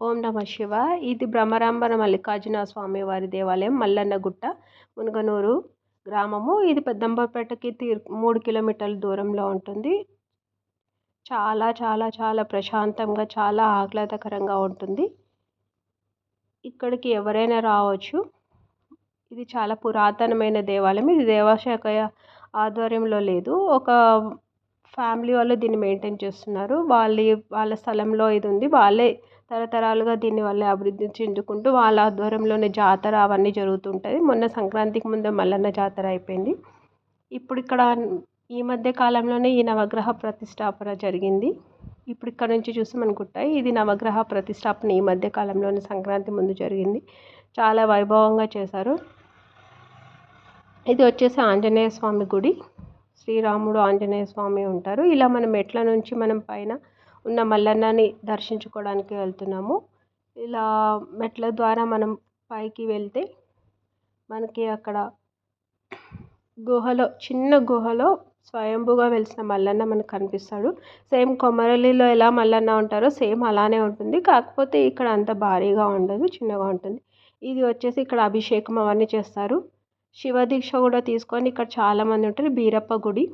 ఓం నమ శివ. ఇది భ్రమరాంబర మల్లికార్జున స్వామి వారి దేవాలయం, మల్లన్నగుట్ట, మునగనూరు గ్రామము. ఇది పెద్దంబరపేటకి 3 కిలోమీటర్ల దూరంలో ఉంటుంది. చాలా చాలా చాలా ప్రశాంతంగా, చాలా ఆహ్లాదకరంగా ఉంటుంది. ఇక్కడికి ఎవరైనా రావచ్చు. ఇది చాలా పురాతనమైన దేవాలయం. ఇది దేవాశాఖ ఆధ్వర్యంలో లేదు. ఒక ఫ్యామిలీ వాళ్ళు దీన్ని మెయింటైన్ చేస్తున్నారు. వాళ్ళ స్థలంలో ఇది ఉంది. వాళ్ళే తరతరాలుగా దీన్ని వాళ్ళే అభివృద్ధి చెందుకుంటూ వాళ్ళ ఆధ్వర్యంలోనే జాతర అవన్నీ జరుగుతుంటుంది. మొన్న సంక్రాంతికి ముందు మల్లన్న జాతర అయిపోయింది. ఇప్పుడు ఇక్కడ ఈ మధ్య కాలంలోనే ఈ నవగ్రహ ప్రతిష్టాపన జరిగింది. ఇప్పుడు ఇక్కడ నుంచి చూస్తే మనకు ఉంటాయి. ఇది నవగ్రహ ప్రతిష్టాపన ఈ మధ్య కాలంలోనే సంక్రాంతి ముందు జరిగింది. చాలా వైభవంగా చేశారు. ఇది వచ్చేసి ఆంజనేయ స్వామి గుడి. శ్రీరాముడు ఆంజనేయ స్వామి ఉంటారు. ఇలా మనం మెట్ల నుంచి మనం పైన ఉన్న మల్లన్నని దర్శించుకోవడానికి వెళ్తున్నాము. ఇలా మెట్ల ద్వారా మనం పైకి వెళ్తే మనకి అక్కడ చిన్న గుహలో స్వయంభుగా వెలిసిన మల్లన్న మనకు కనిపిస్తాడు. సేమ్ కొమరలిలో ఎలా మల్లన్న ఉంటారో సేమ్ అలానే ఉంటుంది. కాకపోతే ఇక్కడ అంత భారీగా ఉండదు, చిన్నగా ఉంటుంది. ఇది వచ్చేసి ఇక్కడ అభిషేకం అవన్నీ చేస్తారు. శివ దీక్ష కూడా తీసుకొని ఇక్కడ చాలామంది ఉంటారు. బీరప్ప గుడి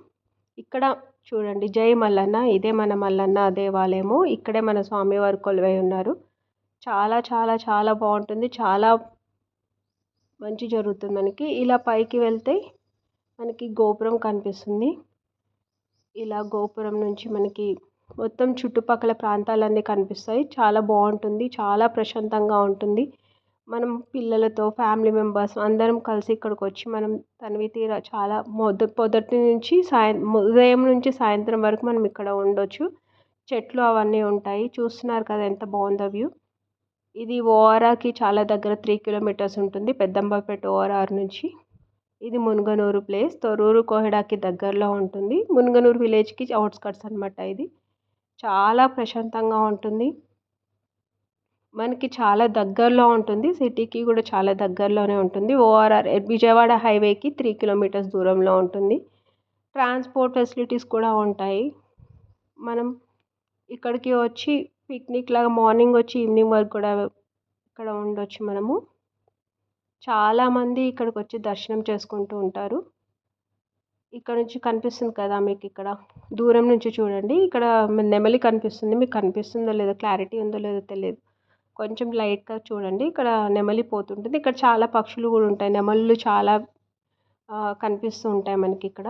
ఇక్కడ చూడండి. జై మల్లన్న. ఇదే మన మల్లన్న దేవాలయము. ఇక్కడే మన స్వామివారు కొలువై ఉన్నారు. చాలా చాలా చాలా బాగుంటుంది. చాలా మంచి జరుగుతుంది మనకి. ఇలా పైకి వెళ్తే మనకి గోపురం కనిపిస్తుంది. ఇలా గోపురం నుంచి మనకి మొత్తం చుట్టుపక్కల ప్రాంతాలన్నీ కనిపిస్తాయి. చాలా బాగుంటుంది. చాలా ప్రశాంతంగా ఉంటుంది. మనం పిల్లలతో ఫ్యామిలీ మెంబర్స్ అందరం కలిసి ఇక్కడికి వచ్చి మనం తనివి తీరా చాలా పొద్దుటి నుంచి ఉదయం నుంచి సాయంత్రం వరకు మనం ఇక్కడ ఉండొచ్చు. చెట్లు అవన్నీ ఉంటాయి. చూస్తున్నారు కదా ఎంత బాగుందో వ్యూ. ఇది ఓఆర్ఆర్కి చాలా దగ్గర 3 కిలోమీటర్స్ ఉంటుంది పెద్దంబరపేట ఓఆర్ఆర్ నుంచి. ఇది మునగనూరు ప్లేస్. తొర్రూరు కోహెడాకి దగ్గరలో ఉంటుంది. మునగనూరు విలేజ్కి అవుట్స్కట్స్ అనమాట. ఇది చాలా ప్రశాంతంగా ఉంటుంది. మనకి చాలా దగ్గరలో ఉంటుంది. సిటీకి కూడా చాలా దగ్గరలోనే ఉంటుంది. ఓఆర్ఆర్ విజయవాడ హైవేకి 3 కిలోమీటర్స్ దూరంలో ఉంటుంది. ట్రాన్స్పోర్ట్ ఫెసిలిటీస్ కూడా ఉంటాయి. మనం ఇక్కడికి వచ్చి పిక్నిక్ లాగా మార్నింగ్ వచ్చి ఈవినింగ్ వరకు కూడా ఇక్కడ ఉండొచ్చు మనము. చాలామంది ఇక్కడికి వచ్చి దర్శనం చేసుకుంటూ ఉంటారు. ఇక్కడ నుంచి కనిపిస్తుంది కదా మీకు, ఇక్కడ దూరం నుంచి చూడండి. ఇక్కడ నెమలి కనిపిస్తుంది. మీకు కనిపిస్తుందో లేదో, క్లారిటీ ఉందో లేదో తెలియదు. కొంచెం లైట్గా చూడండి. ఇక్కడ నెమలి పోతుంటుంది. ఇక్కడ చాలా పక్షులు కూడా ఉంటాయి. నెమళ్ళు చాలా కనిపిస్తూ ఉంటాయి మనకి ఇక్కడ.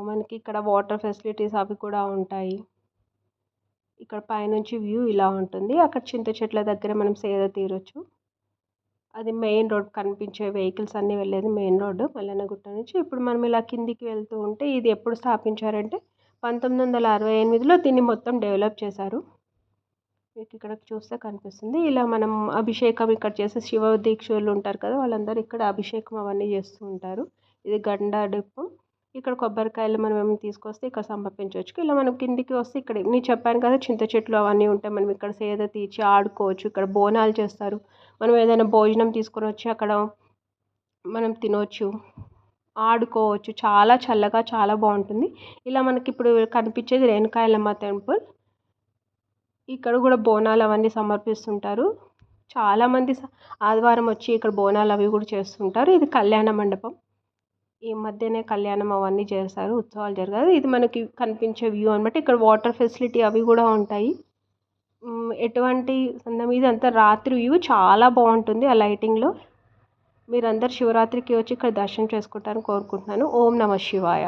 మనకి ఇక్కడ వాటర్ ఫెసిలిటీస్ అవి కూడా ఉంటాయి. ఇక్కడ పైనుంచి వ్యూ ఇలా ఉంటుంది. అక్కడ చింత చెట్ల దగ్గర మనం సేద తీరొచ్చు. అది మెయిన్ రోడ్, కనిపించే వెహికల్స్ అన్నీ వెళ్ళేది మెయిన్ రోడ్డు మల్లన్నగుట్ట నుంచి. ఇప్పుడు మనం ఇలా కిందికి వెళ్తూ ఉంటే ఇది ఎప్పుడు స్థాపించారంటే 1968లో దీన్ని మొత్తం డెవలప్ చేశారు. మీకు ఇక్కడ చూస్తే కనిపిస్తుంది. ఇలా మనం అభిషేకం ఇక్కడ చేసే శివ దీక్షలు ఉంటారు కదా, వాళ్ళందరూ ఇక్కడ అభిషేకం అవన్నీ చేస్తూ ఉంటారు. ఇది గండా డిప్పం. ఇక్కడ కొబ్బరికాయలు మనం ఏమైనా తీసుకొస్తే ఇక్కడ సమర్పించవచ్చు. ఇలా మనం కిందికి వస్తే ఇక్కడ నేను చెప్పాను కదా చింత చెట్లు అవన్నీ ఉంటాయి. మనం ఇక్కడ సేద తీర్చి ఆడుకోవచ్చు. ఇక్కడ బోనాలు చేస్తారు. మనం ఏదైనా భోజనం తీసుకొని వచ్చి అక్కడ మనం తినవచ్చు, ఆడుకోవచ్చు. చాలా చల్లగా చాలా బాగుంటుంది. ఇలా మనకి ఇప్పుడు కనిపించేది రేణుకా ఎల్లమ్మ టెంపుల్. ఇక్కడ కూడా బోనాలు అవన్నీ సమర్పిస్తుంటారు. చాలామంది ఆదివారం వచ్చి ఇక్కడ బోనాలు అవి కూడా చేస్తుంటారు. ఇది కళ్యాణ మండపం. ఈ మధ్యనే కళ్యాణం అవన్నీ చేస్తారు, ఉత్సవాలు జరగాలి. ఇది మనకి కనిపించే వ్యూ అనమాట. ఇక్కడ వాటర్ ఫెసిలిటీ అవి కూడా ఉంటాయి. ఎటువంటి మీద అంతా రాత్రి వ్యూ చాలా బాగుంటుంది ఆ లైటింగ్లో. మీరందరు శివరాత్రికి వచ్చి ఇక్కడ దర్శనం చేసుకుంటారని కోరుకుంటున్నాను. ఓం నమ శివాయ.